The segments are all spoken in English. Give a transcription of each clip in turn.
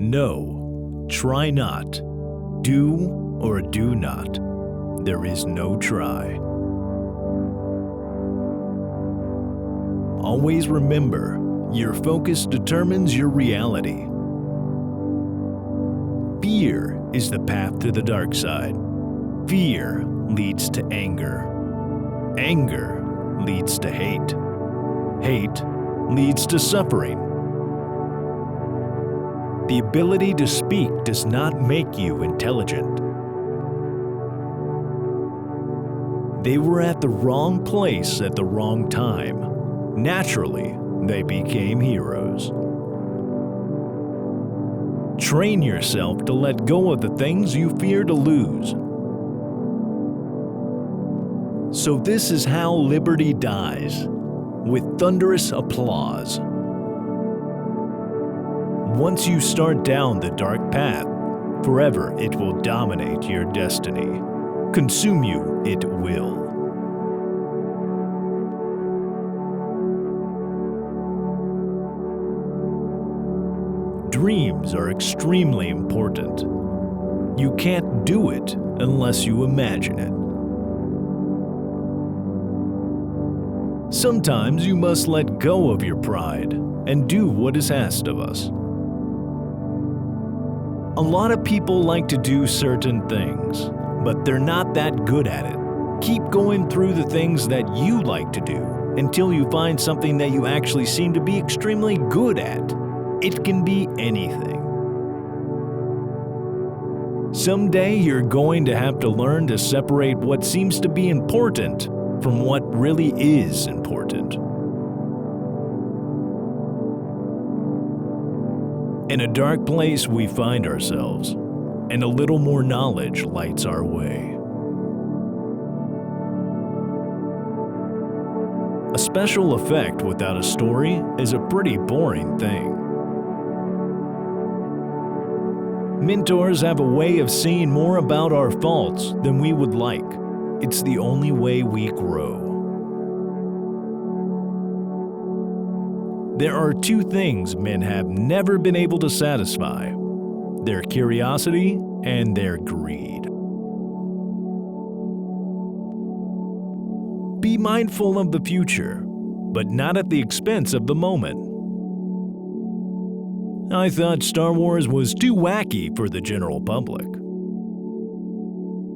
No, try not. Do or do not. There is no try. Always remember, your focus determines your reality. Fear is the path to the dark side. Fear leads to anger. Anger leads to hate. Hate leads to suffering. The ability to speak does not make you intelligent. They were at the wrong place at the wrong time. Naturally, they became heroes. Train yourself to let go of the things you fear to lose. So this is how liberty dies, with thunderous applause. Once you start down the dark path, forever it will dominate your destiny. Consume you it will. Dreams are extremely important. You can't do it unless you imagine it. Sometimes you must let go of your pride and do what is asked of us. A lot of people like to do certain things, but they're not that good at it. Keep going through the things that you like to do until you find something that you actually seem to be extremely good at. It can be anything. Someday you're going to have to learn to separate what seems to be important from what really is important. In a dark place we find ourselves, and a little more knowledge lights our way. A special effect without a story is a pretty boring thing. Mentors have a way of seeing more about our faults than we would like. It's the only way we grow. There are two things men have never been able to satisfy: their curiosity and their greed. Be mindful of the future, but not at the expense of the moment. I thought Star Wars was too wacky for the general public.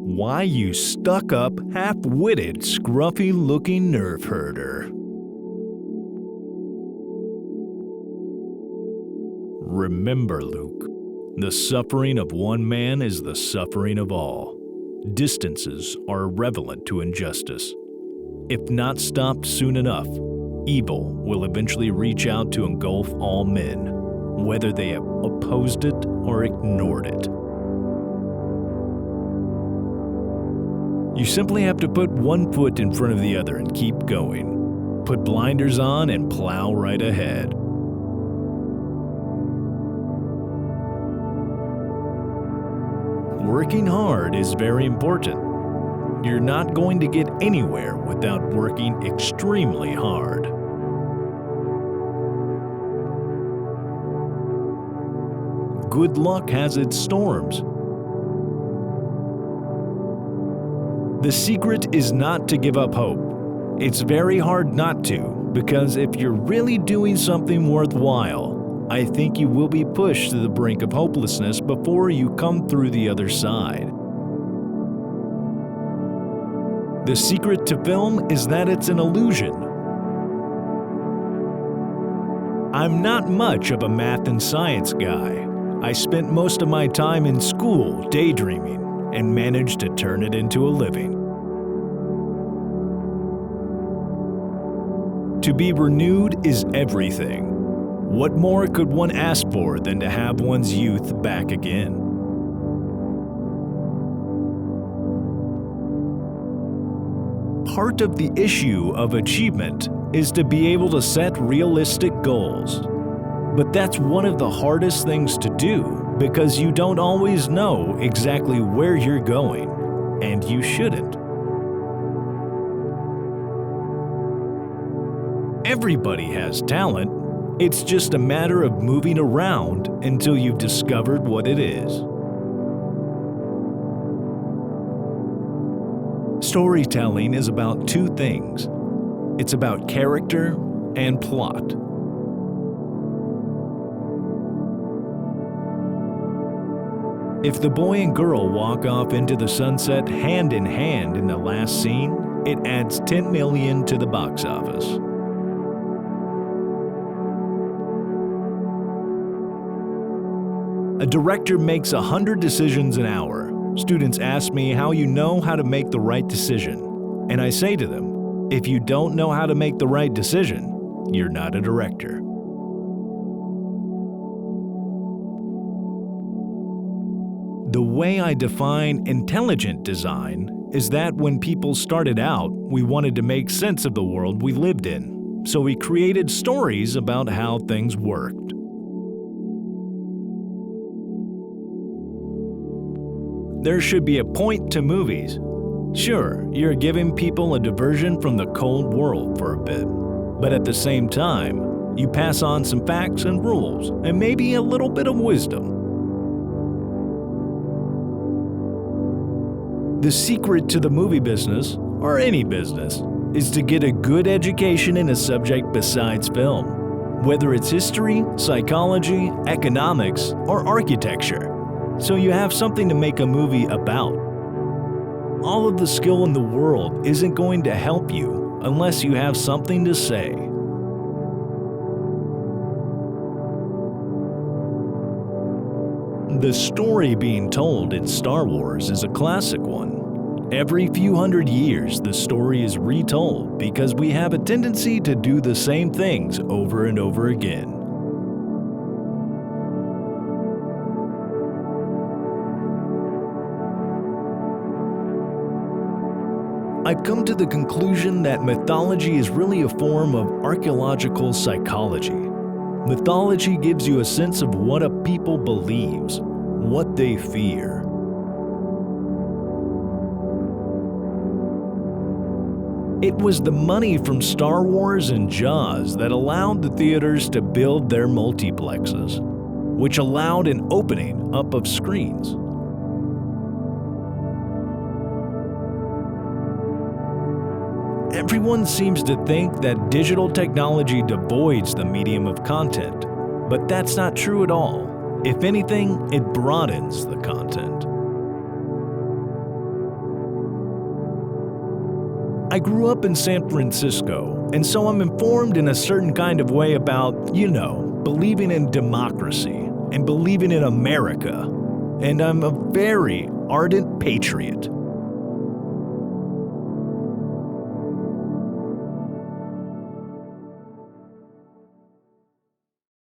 Why, you stuck-up, half-witted, scruffy-looking nerf herder. Remember, Luke, the suffering of one man is the suffering of all. Distances are irrelevant to injustice. If not stopped soon enough, evil will eventually reach out to engulf all men, whether they have opposed it or ignored it. You simply have to put one foot in front of the other and keep going. Put blinders on and plow right ahead. Working hard is very important. You're not going to get anywhere without working extremely hard. Good luck has its storms. The secret is not to give up hope. It's very hard not to, because if you're really doing something worthwhile, I think you will be pushed to the brink of hopelessness before you come through the other side. The secret to film is that it's an illusion. I'm not much of a math and science guy. I spent most of my time in school daydreaming and managed to turn it into a living. To be renewed is everything. What more could one ask for than to have one's youth back again? Part of the issue of achievement is to be able to set realistic goals. But that's one of the hardest things to do because you don't always know exactly where you're going, and you shouldn't. Everybody has talent. It's just a matter of moving around until you've discovered what it is. Storytelling is about two things. It's about character and plot. If the boy and girl walk off into the sunset hand in hand in the last scene, it adds $10 million to the box office. A director makes 100 decisions an hour. Students ask me how you know how to make the right decision. And I say to them, if you don't know how to make the right decision, you're not a director. The way I define intelligent design is that when people started out, we wanted to make sense of the world we lived in. So we created stories about how things worked. There should be a point to movies. Sure, you're giving people a diversion from the cold world for a bit. But at the same time, you pass on some facts and rules, and maybe a little bit of wisdom. The secret to the movie business, or any business, is to get a good education in a subject besides film, whether it's history, psychology, economics, or architecture. So you have something to make a movie about. All of the skill in the world isn't going to help you unless you have something to say. The story being told in Star Wars is a classic one. Every few hundred years, the story is retold because we have a tendency to do the same things over and over again. I've come to the conclusion that mythology is really a form of archaeological psychology. Mythology gives you a sense of what a people believes, what they fear. It was the money from Star Wars and Jaws that allowed the theaters to build their multiplexes, which allowed an opening up of screens. Everyone seems to think that digital technology devoids the medium of content, but that's not true at all. If anything, it broadens the content. I grew up in San Francisco, and so I'm informed in a certain kind of way about, believing in democracy and believing in America. And I'm a very ardent patriot.